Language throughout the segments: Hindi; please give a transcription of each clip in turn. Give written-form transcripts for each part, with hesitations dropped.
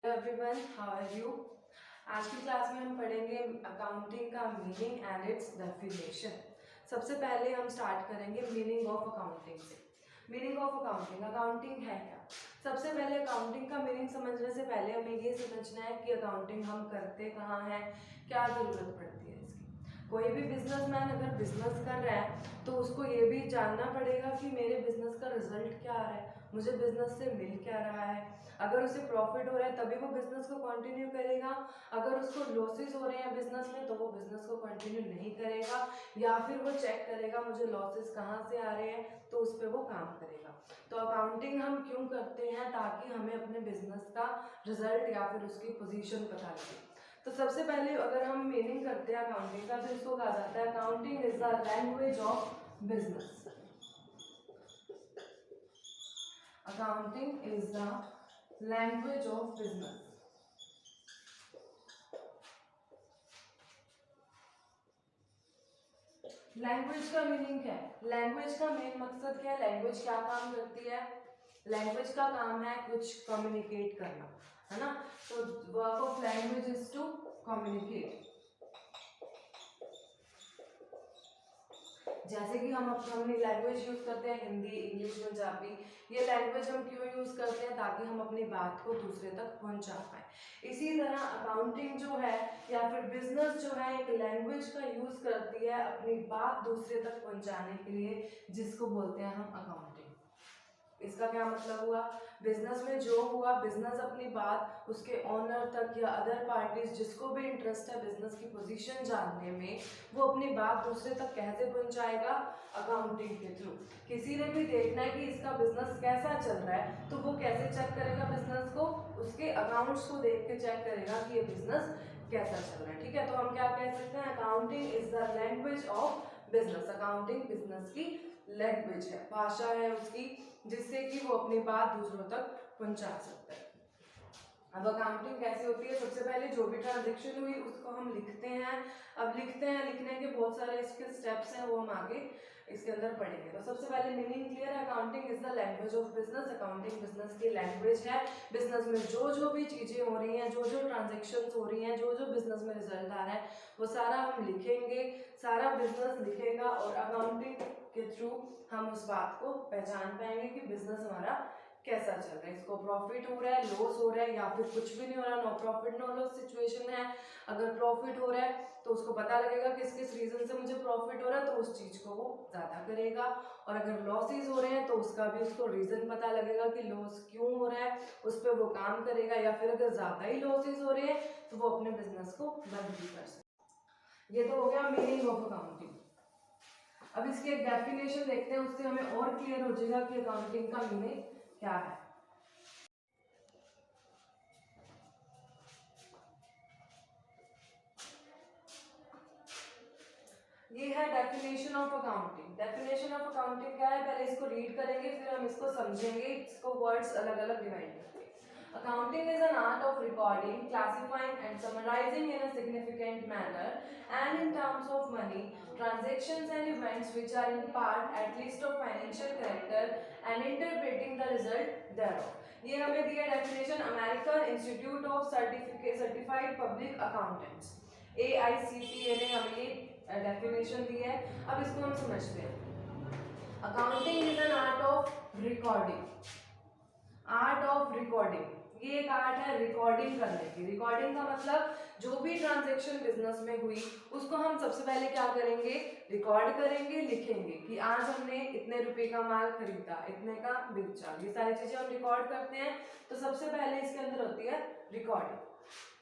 Everyone, how are you? आज की क्लास में हम पढ़ेंगे अकाउंटिंग का मीनिंग एंड इट्स डेफिनेशन। सबसे पहले हम स्टार्ट करेंगे मीनिंग ऑफ अकाउंटिंग से। मीनिंग ऑफ अकाउंटिंग, अकाउंटिंग है क्या? सबसे पहले अकाउंटिंग का मीनिंग समझने से पहले हमें ये समझना है कि अकाउंटिंग हम करते कहाँ हैं, क्या ज़रूरत पड़ती है इसकी। कोई भी बिजनेसमैन अगर बिजनेस कर रहा है तो उसको ये भी जानना पड़ेगा कि मेरे बिजनेस का रिजल्ट क्या आ रहा है, मुझे बिजनेस से मिल क्या रहा है। अगर उसे प्रॉफिट हो रहा है तभी वो बिजनेस को कंटिन्यू करेगा, अगर उसको लॉसेस हो रहे हैं बिजनेस में तो वो बिजनेस को कंटिन्यू नहीं करेगा, या फिर वो चेक करेगा मुझे लॉसेस कहाँ से आ रहे हैं तो उस पर वो काम करेगा। तो अकाउंटिंग हम क्यों करते हैं? ताकि हमें अपने बिजनेस का रिजल्ट या फिर उसकी पोजीशन पता लगे। तो सबसे पहले अगर हम मीनिंग करते हैं अकाउंटिंग का तो इसको कहा जाता है accounting is the language of business. Accounting is the language of business. Language का मीनिंग क्या है? लैंग्वेज का मेन मकसद क्या है? लैंग्वेज क्या काम करती है? लैंग्वेज का काम है कुछ कम्युनिकेट करना, है ना। तो work of language is to communicate. जैसे कि हम अपनी लैंग्वेज यूज करते हैं हिंदी, इंग्लिश, पंजाबी। ये लैंग्वेज हम क्यों यूज करते हैं? ताकि हम अपनी बात को दूसरे तक पहुंचा पाए। इसी तरह अकाउंटिंग जो है या फिर बिजनेस जो है एक लैंग्वेज का यूज करती है अपनी बात दूसरे तक पहुंचाने के लिए, जिसको बोलते हैं हम अकाउंटिंग। इसका क्या मतलब हुआ? बिजनेस में जो हुआ, बिजनेस अपनी बात उसके ओनर तक या अदर पार्टीज जिसको भी इंटरेस्ट है बिजनेस की पोजीशन जानने में, वो अपनी बात दूसरे तक कैसे पहुंचाएगा? अकाउंटिंग के थ्रू। किसी ने भी देखना है कि इसका बिजनेस कैसा चल रहा है तो वो कैसे चेक करेगा बिजनेस को? उसके अकाउंट्स को देख के चेक करेगा कि ये बिजनेस कैसा चल रहा है। ठीक है, तो हम क्या कह सकते हैं? Accounting is the language of business. Accounting business की लैंग्वेज है, भाषा है उसकी, जिससे कि वो अपनी बात दूसरों तक पहुंचा सकता है। अब अकाउंटिंग कैसे होती है? सबसे पहले जो भी ट्रांजेक्शन हुई उसको हम लिखते हैं। अब लिखते हैं, लिखने के बहुत सारे इसके स्टेप्स हैं, वो हम आगे इसके अंदर पढ़ेंगे। तो सबसे पहले मीनिंग क्लियर है, accounting is the language of business. Accounting business की लैंग्वेज है। बिजनेस में जो भी चीजें हो रही हैं, जो ट्रांजेक्शन हो रही हैं, जो बिजनेस में रिजल्ट आ रहा है वो सारा हम लिखेंगे, सारा बिजनेस लिखेगा और अकाउंटिंग के थ्रू हम उस बात को पहचान पाएंगे कि बिजनेस हमारा कैसा चल रहा है। इसको प्रॉफिट हो रहा है, लॉस हो रहा है, या फिर कुछ भी नहीं हो रहा, no profit no loss situation है। अगर प्रॉफिट हो रहा है तो उसको पता लगेगा किस किस रीजन से मुझे प्रॉफिट हो रहा है, तो उस चीज को वो ज्यादा करेगा। और अगर लॉसेस हो रहे हैं तो उसका भी उसको रीजन पता लगेगा कि लॉस क्यों हो रहा है, उस पर वो काम करेगा। या फिर अगर ज्यादा ही लॉसेस हो रहे हैं तो वो अपने बिजनेस को बंद भी कर सकता। ये तो हो गया मीनिंग ऑफ अकाउंटिंग। अब इसकी एक डेफिनेशन देखते हैं, उससे हमें और क्लियर हो जाएगा कि अकाउंटिंग का मीनिंग क्या है। ये है definition of accounting. Definition of accounting क्या है? पहले इसको रीड करेंगे फिर हम इसको समझेंगे, इसको वर्ड्स अलग अलग डिवाइड करके। Accounting is an art of recording, classifying and summarizing in a significant manner and in terms of money, transactions and events which are in part at least of financial character and interpreting the result thereof. ये हमें दिया definition American institute of certified public accountants AICPA ने हमें ये डेफिनेशन दी है। अब इसको हम समझते हैं। Accounting is an art of recording. Art of recording, ये एक आर्ट है रिकॉर्डिंग करने की। रिकॉर्डिंग का मतलब जो भी ट्रांजैक्शन बिजनेस में हुई उसको हम सबसे पहले क्या करेंगे? रिकॉर्ड करेंगे, लिखेंगे कि आज हमने इतने रुपए का माल खरीदा, इतने का बेचा, ये सारी चीजें हम रिकॉर्ड करते हैं। तो सबसे पहले इसके अंदर होती है रिकॉर्डिंग।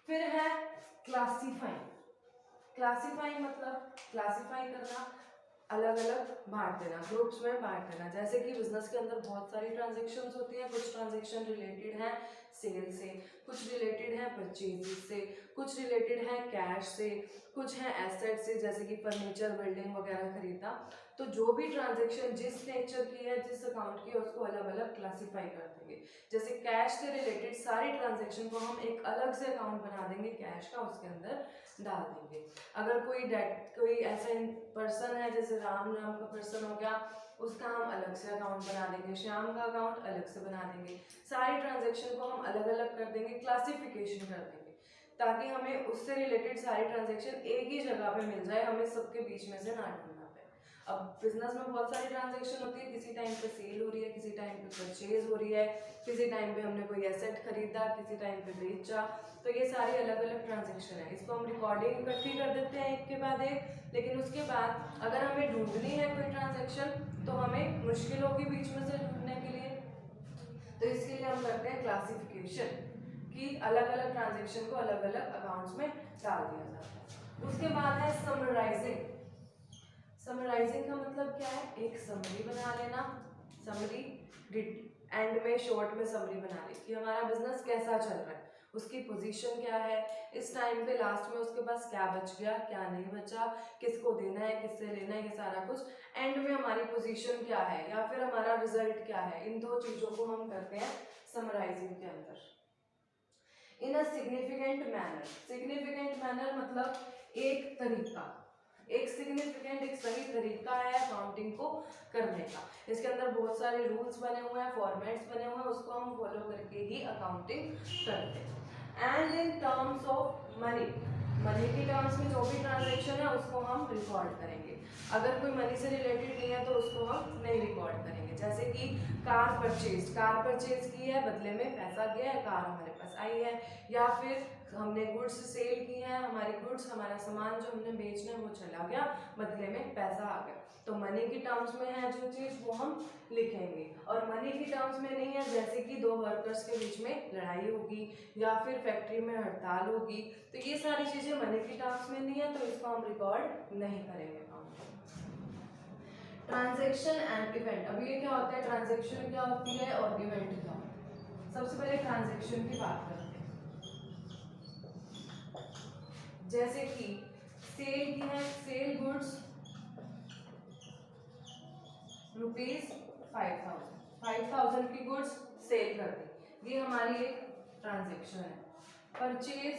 फिर है क्लासीफाइंग। क्लासीफाइंग मतलब क्लासीफाई करना, अलग अलग बांट देना, ग्रुप्स में बांट देना। जैसे कि बिजनेस के अंदर बहुत सारी ट्रांजेक्शन्स होती हैं, कुछ ट्रांजेक्शन रिलेटेड है सेल से, कुछ रिलेटेड है परचेज से, कुछ रिलेटेड है कैश से, कुछ है एसेट से जैसे कि फर्नीचर, बिल्डिंग वगैरह खरीदा। तो जो भी ट्रांजेक्शन जिस नेचर की है, जिस अकाउंट की है, उसको अलग अलग क्लासीफाई कर देंगे। जैसे कैश से रिलेटेड सारी ट्रांजेक्शन को हम एक अलग से अकाउंट बना देंगे कैश का, उसके अंदर डाल देंगे। अगर कोई ऐसा पर्सन है, जैसे राम नाम का पर्सन हो गया, उसका हम अलग से अकाउंट बना देंगे, श्याम का अकाउंट अलग से बना देंगे। सारी ट्रांजैक्शन को हम अलग अलग कर देंगे, क्लासिफिकेशन कर देंगे, ताकि हमें उससे रिलेटेड सारी ट्रांजैक्शन एक ही जगह पे मिल जाए, हमें सबके बीच में से ना ढूंढना पड़े। अब बिजनेस में बहुत सारी ट्रांजैक्शन होती है, किसी टाइम पे सेल हो रही है, किसी टाइम पे परचेज हो रही है, किसी टाइम पे हमने कोई एसेट खरीदा, किसी टाइम पे बेचा, तो ये सारी अलग अलग ट्रांजैक्शन है। इसको हम रिकॉर्डिंग इकट्ठी कर देते हैं एक के बाद एक, लेकिन उसके बाद अगर हमें ढूंढनी है कोई ट्रांजैक्शन तो हमें मुश्किल होगी बीच में से ढूंढने के लिए, तो इसके लिए हम करते हैं क्लासिफिकेशन, कि अलग अलग ट्रांजैक्शन को अलग अलग अकाउंट्स में डाल दिया जाता है। उसके बाद है समराइजिंग। समराइजिंग का मतलब क्या है, एक समरी बना लेना, समरी एंड में शॉर्ट में समरी बना ली कि हमारा बिजनेस कैसा चल रहा है, उसकी पोजीशन क्या है, इस टाइम पे लास्ट में उसके पास क्या बच गया, क्या नहीं बचा, किसको देना है, किससे लेना है, ये सारा कुछ, एंड में हमारी पोजीशन क्या है या फिर हमारा रिजल्ट क्या है, इन दो चीजों को हम करते हैं समराइजिंग के अंदर। In a significant manner, significant manner मतलब एक तरीका, एक सिग्निफिकेंट एक सही तरीका है अकाउंटिंग को करने का। इसके अंदर बहुत सारे रूल्स बने हुए हैं, फॉर्मेट्स बने हुए हैं, उसको हम फॉलो करके ही अकाउंटिंग करते हैं। And in terms of money, money की टर्म्स में जो भी ट्रांजैक्शन है उसको हम रिकॉर्ड करेंगे, अगर कोई मनी से रिलेटेड नहीं है तो उसको हम नहीं रिकॉर्ड करेंगे। जैसे कि कार परचेज, कार परचेज की है, बदले में पैसा गया है, कार हमारे पास आई है, या फिर हमने गुड्स सेल की है, हमारी गुड्स, हमारा सामान जो हमने बेचना है वो चला गया, बदले में पैसा आ गया, तो मनी की टर्म्स में है जो चीज वो हम लिखेंगे। और मनी की टर्म्स में नहीं है, जैसे कि दो वर्कर्स के बीच में लड़ाई होगी या फिर फैक्ट्री में हड़ताल होगी, तो ये सारी चीजें मनी की टर्म्स में नहीं है, तो इसको हम रिकॉर्ड नहीं करेंगे। ट्रांजैक्शन एंड इवेंट, अभी ये क्या होता है, ट्रांजैक्शन क्या होती है और इवेंट क्या होता है। सबसे पहले ट्रांजैक्शन की बात करते हैं, जैसे कि सेल की है, सेल गुड्स ₹5000, 5000 की गुड्स सेल कर दी, ये हमारी एक ट्रांजैक्शन है। परचेज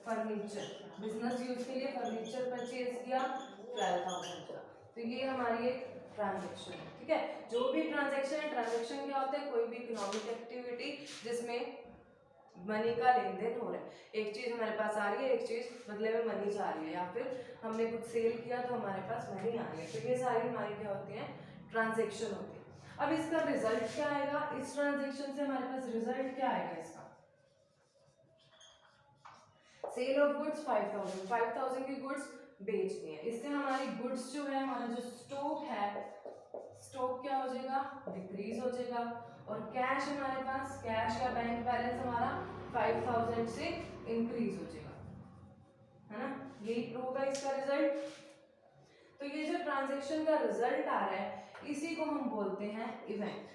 फर्नीचर, बिजनेस यूज के लिए फर्नीचर परचेज किया 12,000 का, तो ये हमारी एक ट्रांजैक्शन है। ठीक है, जो भी ट्रांजैक्शन है, ट्रांजैक्शन क्या होता है, कोई भी इकोनॉमिक एक्टिविटी जिसमें मनी का लेन देन हो रहा है, एक चीज हमारे पास आ रही है, एक चीज बदले में मनी जा रही है, या फिर हमने कुछ सेल किया तो हमारे पास मनी आ रही है, तो ये सारी हमारी क्या होती है, ट्रांजैक्शन होती है। अब इसका रिजल्ट क्या आएगा, इस ट्रांजैक्शन से हमारे पास रिजल्ट क्या आएगा इसका, सेल ऑफ गुड्स 5000, 5000 की गुड्स बेच दी है, इससे हमारी गुड्स जो है, हमारा जो स्टॉक है, स्टॉक क्या हो जाएगा, डिक्रीज हो जाएगा, और कैश हमारे पास, कैश या बैंक बैलेंस हमारा 5000 से इंक्रीज हो जाएगा, है ना, यही होगा इसका रिजल्ट। तो ये जो ट्रांजैक्शन का रिजल्ट आ रहा है, इसी को हम बोलते हैं इवेंट।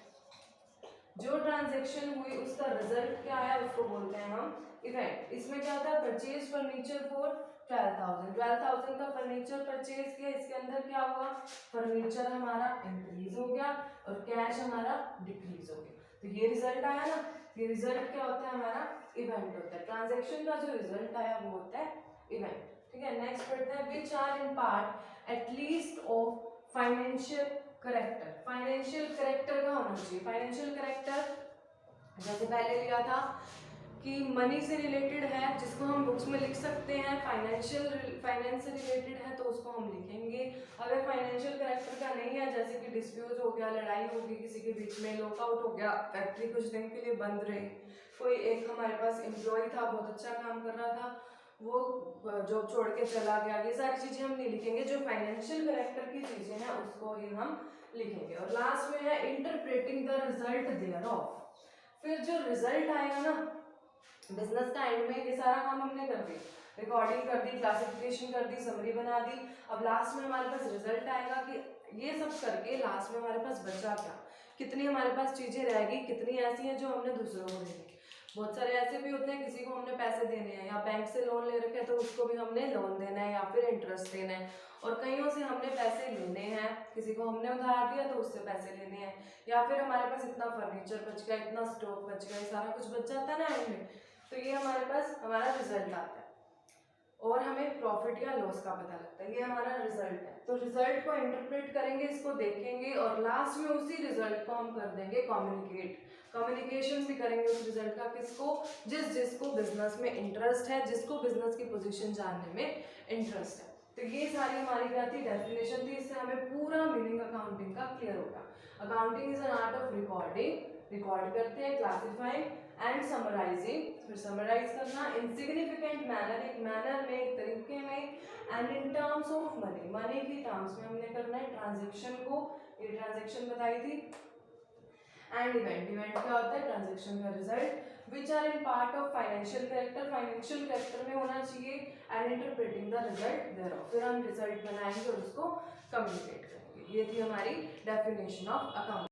जो ट्रांजैक्शन हुई उसका रिजल्ट क्या है उसको बोलते हैं हम इवेंट। इसमें क्या होता है, परचेज फर्नीचर फॉर 12,000, 12,000 का फर्नीचर परचेज किया, इसके अंदर क्या हुआ, फर्नीचर हमारा इंक्रीज हो गया और कैश हमारा डिक्रीज हो गया, तो ये रिजल्ट आया ना, ये रिजल्ट क्या होता है, हमारा इवेंट होता है। ट्रांजैक्शन का जो रिजल्ट आया वो होता है इवेंट। ठीक है, नेक्स्ट पढ़ते हैं, which are in part at least of financial character. Financial character का होना चाहिए, फाइनेंशियल करेक्टर जैसे पहले लिया था कि मनी से रिलेटेड है, जिसको हम बुक्स में लिख सकते हैं, फाइनेंस से रिलेटेड है तो उसको हम लिखेंगे। अगर फाइनेंशियल करेक्टर का नहीं है, जैसे कि डिस्प्यूट हो गया, लड़ाई हो गई किसी के बीच में, लॉकआउट हो गया, फैक्ट्री कुछ दिन के लिए बंद रही, कोई एक हमारे पास एम्प्लॉय था, बहुत अच्छा काम कर रहा था, वो जॉब छोड़ के चला गया, ये सारी चीजें हम नहीं लिखेंगे। जो फाइनेंशियल करेक्टर की चीजें हैं उसको ही हम लिखेंगे। और लास्ट में है इंटरप्रेटिंग द रिजल्ट देयर ऑफ। फिर जो रिजल्ट आएगा ना बिजनेस का एंड में, ये सारा काम हमने कर दिया, रिकॉर्डिंग कर दी, क्लासिफिकेशन कर दी, समरी बना दी, अब लास्ट में हमारे पास रिजल्ट आएगा कि ये सब करके लास्ट में हमारे पास बचा क्या, कितनी हमारे पास चीजें रहेगी, कितनी ऐसी हैं जो हमने दूसरों को देनी। बहुत सारे ऐसे भी होते हैं, किसी को हमने पैसे देने हैं या बैंक से लोन ले रखे हैं तो उसको भी हमने लोन देना है या फिर इंटरेस्ट देना है, और कईयों से हमने पैसे लेने हैं, किसी को हमने उधार दिया तो उससे पैसे लेने हैं, या फिर हमारे पास इतना फर्नीचर बच गया, इतना स्टॉक बच गया, सारा कुछ बच जाता है ना एंड में, तो ये हमारे पास हमारा रिजल्ट आता है। और हमें प्रॉफिट या लॉस का पता लगता है, ये हमारा रिजल्ट है। तो रिजल्ट को इंटरप्रेट करेंगे, इसको देखेंगे और लास्ट में उसी रिजल्ट को हम कर देंगे कम्युनिकेट। कम्युनिकेशन भी करेंगे उस रिजल्ट का, किसको, जिसको बिजनेस में इंटरेस्ट है, जिसको बिजनेस की पोजीशन जानने में इंटरेस्ट है। तो ये सारी हमारी क्या थी, डेफिनेशन थी। इससे हमें पूरा मीनिंग अकाउंटिंग का क्लियर होगा। Accounting is an art of recording, record करते हैं, क्लासिफाइंग एंड समराइजिंग, फिर समराइज करना, इनसिग्निफिकेंट मैनर, एक मैनर में, एक तरीके में, and in terms of money, money की टर्म्स में हमने करना है ट्रांजेक्शन को, ये ट्रांजेक्शन बताई थी। एंड इवेंट, इवेंट क्या होता है, ट्रांजेक्शन का result, which are in part of financial character, financial character में होना चाहिए, and interpreting the result thereof, फिर हम रिजल्ट बनाएंगे और उसको कम्युनिकेट करेंगे। ये थी हमारी डेफिनेशन ऑफ अकाउंट।